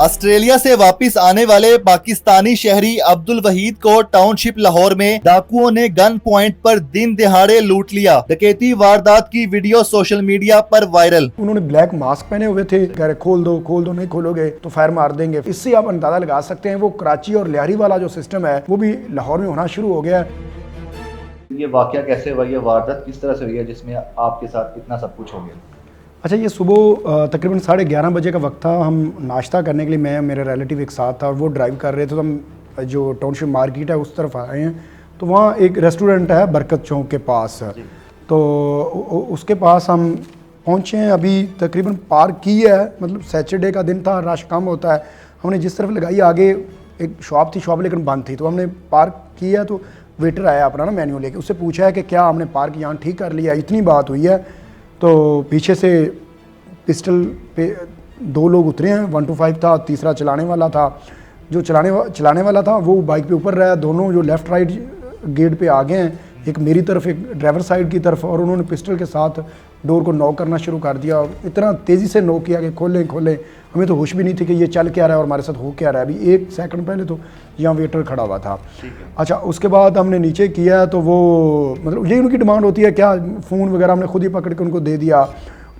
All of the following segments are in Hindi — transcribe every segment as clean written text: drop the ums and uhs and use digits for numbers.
ऑस्ट्रेलिया से वापस आने वाले पाकिस्तानी शहरी अब्दुल वहीद को टाउनशिप लाहौर में डाकुओं ने गन पॉइंट पर दिन दिहाड़े लूट लिया। डकैती वारदात की वीडियो सोशल मीडिया पर वायरल। उन्होंने ब्लैक मास्क पहने हुए थे, कह रहे खोल दो, नहीं खोलोगे तो फायर मार देंगे। इससे आप अंदाजा लगा सकते हैं वो कराची और लियारी वाला जो सिस्टम है वो भी लाहौर में होना शुरू हो गया है। ये वाकया कैसे हुआ, ये वारदात किस तरह से हुई है जिसमें आपके साथ इतना सब कुछ हो गया? अच्छा, ये सुबह तकरीबन 11:30 बजे का वक्त था। हम नाश्ता करने के लिए मैं मेरे रिलेटिव एक साथ था और वो ड्राइव कर रहे थे। तो हम जो टाउनशिप मार्केट है उस तरफ आए हैं, तो वहाँ एक रेस्टोरेंट है बरकत चौक के पास, तो उसके पास हम पहुँचे हैं। अभी तकरीबन पार्क की है, मतलब सैटरडे का दिन था, रश कम होता है। हमने जिस तरफ लगाई आगे एक शॉप थी, शॉप लेकिन बंद थी, तो हमने पार्क किया। तो वेटर आया अपना ना मेन्यू लेके, उससे पूछा है कि क्या हमने पार्क यहाँ ठीक कर लिया। इतनी बात हुई है तो पीछे से पिस्टल पे 2 लोग उतरे हैं। 125 था, तीसरा चलाने वाला था। जो चलाने वाला था वो बाइक पे ऊपर रहा। दोनों जो लेफ़्ट राइट गेट पे आ गए हैं, एक मेरी तरफ एक ड्राइवर साइड की तरफ, और उन्होंने पिस्टल के साथ डोर को नॉक करना शुरू कर दिया। इतना तेज़ी से नॉक किया कि खोलें। हमें तो होश भी नहीं थी कि ये चल क्या रहा है और हमारे साथ हो क्या रहा है। अभी 1 सेकंड पहले तो यहाँ वेटर खड़ा हुआ था। अच्छा, उसके बाद हमने नीचे किया तो वो मतलब यही उनकी डिमांड होती है क्या, फ़ोन वगैरह हमने खुद ही पकड़ के उनको दे दिया।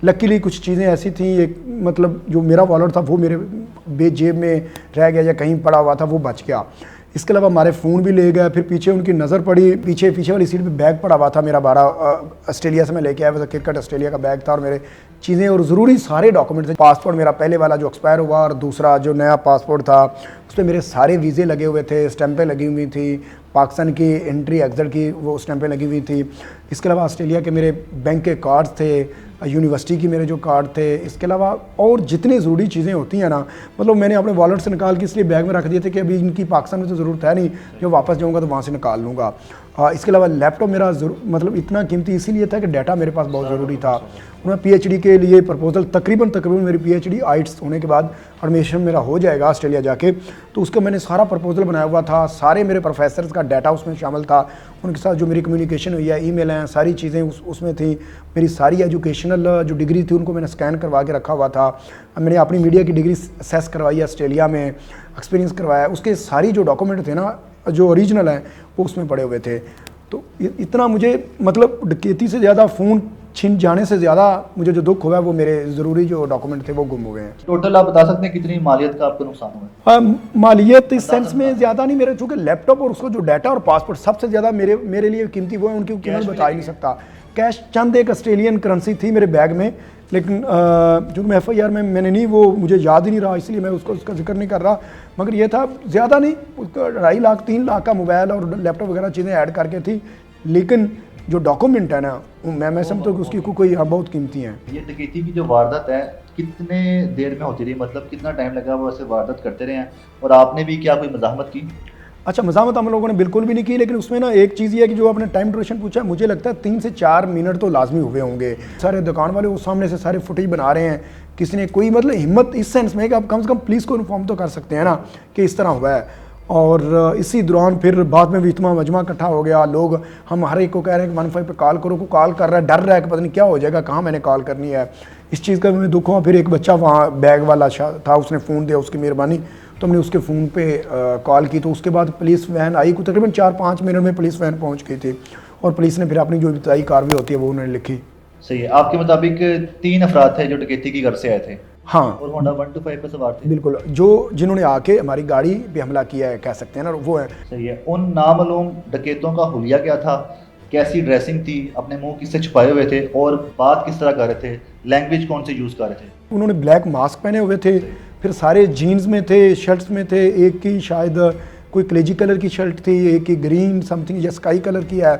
लकीली कुछ चीज़ें ऐसी थी, एक मतलब जो मेरा वॉलेट था वो मेरे जेब में रह गया या कहीं पड़ा हुआ था, वो बच गया। इसके अलावा हमारे फ़ोन भी ले गए। फिर पीछे उनकी नज़र पड़ी, पीछे वाली सीट पे बैग पड़ा हुआ था मेरा। 12 ऑस्ट्रेलिया से मैं लेके आया था, क्रिकेट ऑस्ट्रेलिया का बैग था और मेरे चीज़ें और ज़रूरी सारे डॉक्यूमेंट थे। पासपोर्ट मेरा पहले वाला जो एक्सपायर हुआ और दूसरा जो नया पासपोर्ट था उस पर मेरे सारे वीज़े लगे हुए थे, स्टैंपें लगी हुई थी, पाकिस्तान की एंट्री एग्ज़िट की वो स्टैंपें लगी हुई थी। इसके अलावा ऑस्ट्रेलिया के मेरे बैंक के कार्ड्स थे, यूनिवर्सिटी की मेरे जो कार्ड थे। इसके अलावा और जितनी ज़रूरी चीज़ें होती हैं ना, मतलब मैंने अपने वॉलेट से निकाल के इसलिए बैग में रख दिए थे कि अभी इनकी पाकिस्तान में तो ज़रूरत है नहीं, जो वापस जाऊँगा तो वहाँ से निकाल लूँगा। इसके अलावा लैपटॉप मेरा मतलब इतना कीमती इसीलिए था कि डाटा मेरे पास बहुत ज़रूरी था। मैं पीएचडी के लिए प्रपोजल तकरीबन मेरी पीएचडी आइट्स होने के बाद एडमिशन मेरा हो जाएगा ऑस्ट्रेलिया जाके, तो उसका मैंने सारा प्रपोजल बनाया हुआ था। सारे मेरे प्रोफेसर्स का डाटा उसमें शामिल था, उनके साथ जो मेरी कम्युनिकेशन हुई है, ईमेल हैं, सारी चीज़ें उसमें थी। मेरी सारी एजुकेशनल जो डिग्री थी उनको मैंने स्कैन करवा के रखा हुआ था। मैंने अपनी मीडिया की डिग्री असेस करवाई है ऑस्ट्रेलिया में, एक्सपीरियंस करवाया। उसके सारी जो डॉक्यूमेंट थे ना, जो ओरिजिनल हैं, वो उसमें पड़े हुए थे। तो इतना मुझे मतलब डकैती से ज़्यादा, फ़ोन छिन जाने से ज़्यादा मुझे जो दुख हुआ है वो मेरे ज़रूरी जो डॉक्यूमेंट थे वो गुम हो गए हैं। टोटल आप बता सकते हैं कितनी मालियत का आपको नुकसान हुआ है? मालियत इस सेंस में ज़्यादा नहीं, मेरे चूँकि लैपटॉप और उसको जो डाटा और पासपोर्ट सबसे ज़्यादा मेरे लिए कीमती वो है, उनकी कीमत बता ही नहीं सकता। कैश चंद एक ऑस्ट्रेलियन करेंसी थी मेरे बैग में, लेकिन चूँकि मैं FIR में मैंने नहीं, वो मुझे याद ही नहीं रहा, इसलिए मैं उसका जिक्र नहीं कर रहा। मगर ये था ज़्यादा नहीं, उसका 2.5 लाख 3 लाख का मोबाइल और लैपटॉप वगैरह चीज़ें ऐड करके थी। लेकिन जो डॉक्यूमेंट है ना, मैं समझता हूँ कि उसकी कोई बहुत कीमती हैं। ये डकैती की जो वारदात है कितने देर में होती रही, मतलब कितना टाइम लगा वो ऐसे वारदात करते रहे हैं, और आपने भी क्या कोई मज़ाहमत की? अच्छा, मज़ाहमत हम लोगों ने बिल्कुल भी नहीं की, लेकिन उसमें ना एक चीज़ ये है कि जो आपने टाइम ड्यूरेशन पूछा, मुझे लगता है 3 से 4 मिनट तो लाजमी हुए होंगे। सारे दुकान वाले वो सामने से सारे फुटेज बना रहे हैं। किसी ने कोई मतलब हिम्मत इस सेंस में कि आप कम से कम पुलिस को इन्फॉर्म तो कर सकते हैं ना कि इस तरह हुआ है। और इसी दौरान फिर बाद में भी इतना मजमा इकट्ठा हो गया। लोग हम हर एक को कह रहे हैं कि 15 पे कॉल करो, को कॉल कर रहा है, डर रहा है कि पता नहीं क्या हो जाएगा, कहाँ मैंने कॉल करनी है। इस चीज़ का मैं दुख हुआ। फिर एक बच्चा वहाँ बैग वाला था, उसने फ़ोन दिया, उसकी मेहरबानी, तो हमने उसके फ़ोन पे कॉल की। तो उसके बाद पुलिस वैन आई, को तकरीबन 4-5 मिनट में पुलिस वैन पहुँच गई थी और पुलिस ने फिर अपनी जो बताई कार्रवाई होती है वो उन्होंने लिखी। सही है। आपके मुताबिक 3 अफराद थे जो डकैती की घर से आए थे? हाँ, और होंडा 125 पे सवार थे? बिल्कुल, जिन्होंने आके हमारी गाड़ी पे हमला किया है, कह सकते हैं ना, वो है। सही है। उन नामालूम डकैतों का हुलिया क्या था, कैसी ड्रेसिंग थी, अपने मुंह किससे छुपाए हुए थे और बात किस तरह कर रहे थे, लैंग्वेज कौन से यूज़ कर रहे थे? उन्होंने ब्लैक मास्क पहने हुए थे, फिर सारे जीन्स में थे, शर्ट्स में थे। एक की शायद कोई कलेजी कलर की शर्ट थी, एक की ग्रीन समथिंग या स्काई कलर की है,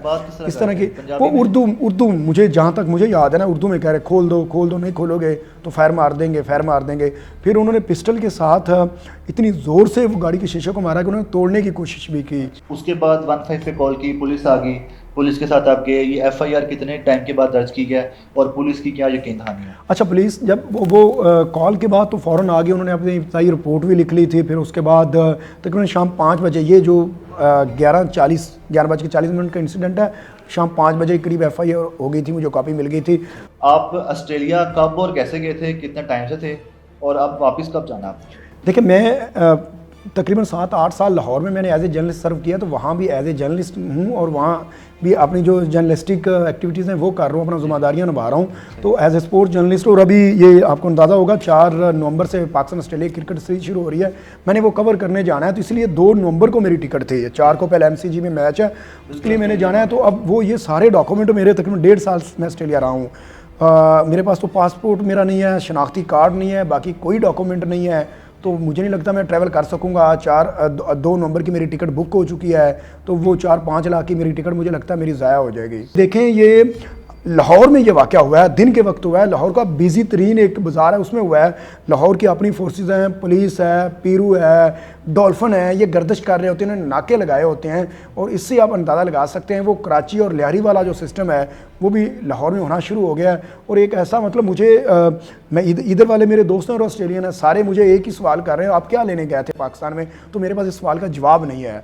इस तरह की। वो उर्दू मुझे जहाँ तक मुझे याद है ना, उर्दू में कह रहे खोल दो, नहीं खोलोगे तो फायर मार देंगे। फिर उन्होंने पिस्टल के साथ इतनी ज़ोर से वो गाड़ी के शीशे को मारा कि उन्होंने तोड़ने की कोशिश भी की। उसके बाद 15 पे कॉल की, पुलिस आ गई, पुलिस के साथ आप गए। ये FIR कितने टाइम के बाद दर्ज की गया और पुलिस की क्या यकीन दहानी है? अच्छा, पुलिस जब वो कॉल के बाद तो फ़ौरन आ गई, उन्होंने अपनी इब्तदाई रिपोर्ट भी लिख ली थी। फिर उसके बाद तकरीबन शाम 5 बजे, ये जो 11:40 का इंसिडेंट है, शाम 5 बजे के करीब FIR हो गई थी, मुझे कॉपी मिल गई थी। आप ऑस्ट्रेलिया कब और कैसे गए थे, कितने टाइम से थे, और अब वापस कब जाना? देखिए मैं तकरीबन 7-8 साल लाहौर में मैंने एज ए जर्नलिस्ट सर्व किया, तो वहाँ भी एज ए जर्नलिस्ट हूँ और वहाँ भी अपनी जो जर्नलिस्टिक एक्टिविटीज़ हैं वो कर रहा हूँ, अपना ज़िम्मेदारियाँ निभा रहा हूँ। तो एज ए स्पोर्ट्स जर्नलिस्ट, और अभी ये आपको अंदाज़ा होगा 4 नवंबर से पाकिस्तान ऑस्ट्रेलिया क्रिकेट सीरीज शुरू हो रही है, मैंने वो कवर करने जाना है, तो इसलिए 2 नवंबर को मेरी टिकट थी। 4 को पहले MCG में मैच है, उसके लिए मैंने जाना है। तो अब वो ये सारे डॉक्यूमेंट मेरे तकरीबन 1.5 साल मैं ऑस्ट्रेलिया रहा हूँ। मेरे पास तो पासपोर्ट मेरा नहीं है, शनाख्ती कार्ड नहीं है, बाकी कोई डॉक्यूमेंट नहीं है, तो मुझे नहीं लगता मैं ट्रैवल कर सकूंगा। 2 नवंबर की मेरी टिकट बुक हो चुकी है, तो वो 4-5 लाख की मेरी टिकट मुझे लगता है मेरी ज़ाया हो जाएगी। देखें, ये लाहौर में ये वाक़या हुआ है, दिन के वक्त हुआ है। लाहौर का बिजी तरीन एक बाज़ार है, उसमें हुआ है। लाहौर की अपनी फोर्सेस हैं, पुलिस है, पीरू है, डॉल्फिन है, ये गर्दिश कर रहे होते हैं, नाके लगाए होते हैं, और इससे आप अंदाज़ा लगा सकते हैं वो कराची और लियारी वाला जो सिस्टम है वो भी लाहौर में होना शुरू हो गया है। और एक ऐसा मतलब मुझे मैं इधर वाले मेरे दोस्त हैं और ऑस्ट्रेलियन हैं, सारे मुझे एक ही सवाल कर रहे हैं, आप क्या लेने गए थे पाकिस्तान में, तो मेरे पास इस सवाल का जवाब नहीं है।